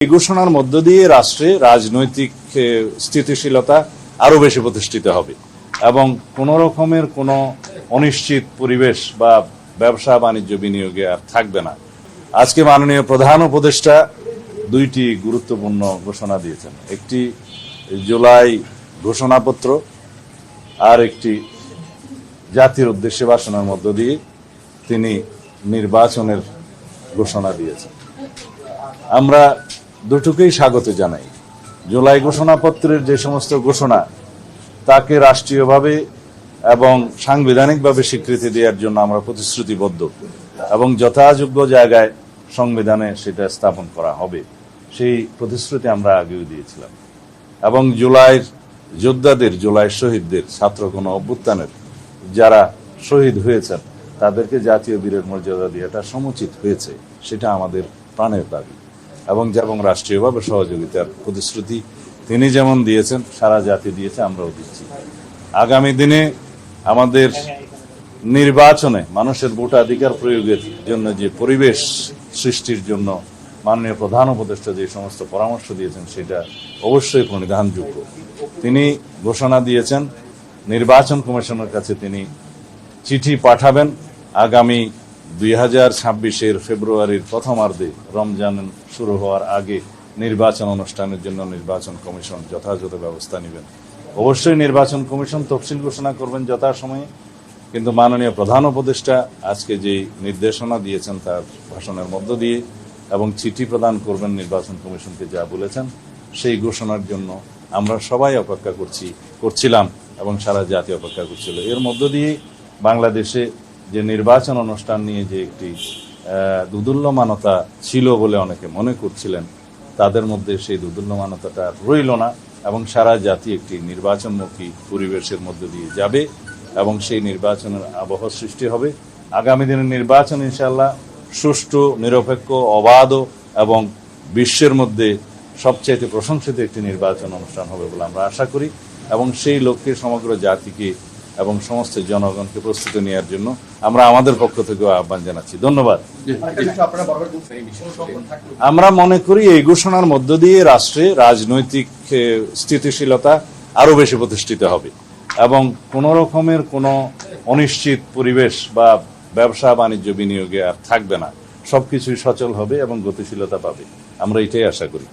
এই ঘোষণার মধ্য দিয়ে রাষ্ট্রে রাজনৈতিক স্থিতিশীলতা আরো বেশি প্রতিষ্ঠিত হবে এবং কোন রকমের কোনো অনিশ্চিত পরিবেশ বা ব্যবসা বাণিজ্য বিনিয়োগে আর থাকবে না। আজকে মাননীয় প্রধান উপদেষ্টা দুইটি গুরুত্বপূর্ণ ঘোষণা দিয়েছেন, একটি জুলাই ঘোষণাপত্র আর একটি জাতির উদ্দেশ্যে ভাষণের মধ্য দিয়ে তিনি নির্বাচনের ঘোষণা দিয়েছেন। আমরা দুটোকেই স্বাগত জানাই। জুলাই ঘোষণাপত্রের যে সমস্ত ঘোষণা তাকে রাষ্ট্রীয়ভাবে এবং সাংবিধানিকভাবে স্বীকৃতি দেওয়ার জন্য আমরা প্রতিশ্রুতিবদ্ধ এবং যথাযোগ্য জায়গায় সংবিধানে সেটা স্থাপন করা হবে, সেই প্রতিশ্রুতি আমরা আগেও দিয়েছিলাম। এবং জুলাইয়ের যোদ্ধাদের, জুলাই শহীদদের, ছাত্র গণ অভ্যুত্থানের যারা শহীদ হয়েছেন তাদেরকে জাতীয় বীরের মর্যাদা দেওয়াটা সমুচিত হয়েছে, সেটা আমাদের প্রাণের দাবি এবং রাষ্ট্রীয়ভাবে সহযোগিতার প্রতিশ্রুতি তিনি যেমন দিয়েছেন, সারা জাতি দিয়েছে, আমরাও দিচ্ছি। আগামী দিনে আমাদের নির্বাচনে মানুষের ভোটাধিকার প্রয়োগের জন্য যে পরিবেশ সৃষ্টির জন্য মাননীয় প্রধান উপদেষ্টা যে সমস্ত পরামর্শ দিয়েছেন সেটা অবশ্যই প্রণিধানযোগ্য। তিনি ঘোষণা দিয়েছেন নির্বাচন কমিশনের কাছে তিনি চিঠি পাঠাবেন আগামী 2026-এর ফেব্রুয়ারির প্রথমার্ধে, রমজান শুরু হওয়ার আগে নির্বাচন অনুষ্ঠানের জন্য নির্বাচন কমিশন যথাযথ ব্যবস্থা নেবেন। অবশ্যই নির্বাচন কমিশন তফসিল ঘোষণা করবেন যথাসময়ে, কিন্তু মাননীয় প্রধান উপদেষ্টা আজকে যে নির্দেশনা দিয়েছেন তার ভাষণের মধ্য দিয়ে এবং চিঠি প্রদান করবেন নির্বাচন কমিশনকে যা বলেছেন, সেই ঘোষণার জন্য আমরা সবাই অপেক্ষা করছিলাম এবং সারা জাতি অপেক্ষা করছিল। এর মধ্য দিয়ে বাংলাদেশে যে নির্বাচন অনুষ্ঠান নিয়ে যে একটি দুদুল্যমানতা ছিল বলে অনেকে মনে করছিলেন, তাদের মধ্যে সেই দুদুল্যমানতাটা রইল না এবং সারা জাতি একটি নির্বাচনমুখী পরিবেশের মধ্য দিয়ে যাবে এবং সেই নির্বাচনের আবহ সৃষ্টি হবে। আগামী দিনের নির্বাচন ইনশাআল্লাহ সুষ্ঠু, নিরপেক্ষ, অবাধ এবং বিশ্বের মধ্যে সবচাইতে প্রশংসিত একটি নির্বাচন অনুষ্ঠান হবে বলে আমরা আশা করি এবং সেই লক্ষ্যে সমগ্র জাতিকে এবং সমস্ত জনগণকে প্রস্তুতি নেওয়ার জন্য আমরা আমাদের পক্ষ থেকে আহ্বান জানাচ্ছি। ধন্যবাদ। আমরা মনে করি এই ঘোষণার মধ্য দিয়ে রাষ্ট্রে রাজনৈতিক স্থিতিশীলতা আরো বেশি প্রতিষ্ঠিত হবে এবং কোন রকমের কোনো অনিশ্চিত পরিবেশ বা ব্যবসা বাণিজ্য বিনিয়োগে আর থাকবে না, সবকিছুই সচল হবে এবং গতিশীলতা পাবে। আমরা এটাই আশা করি।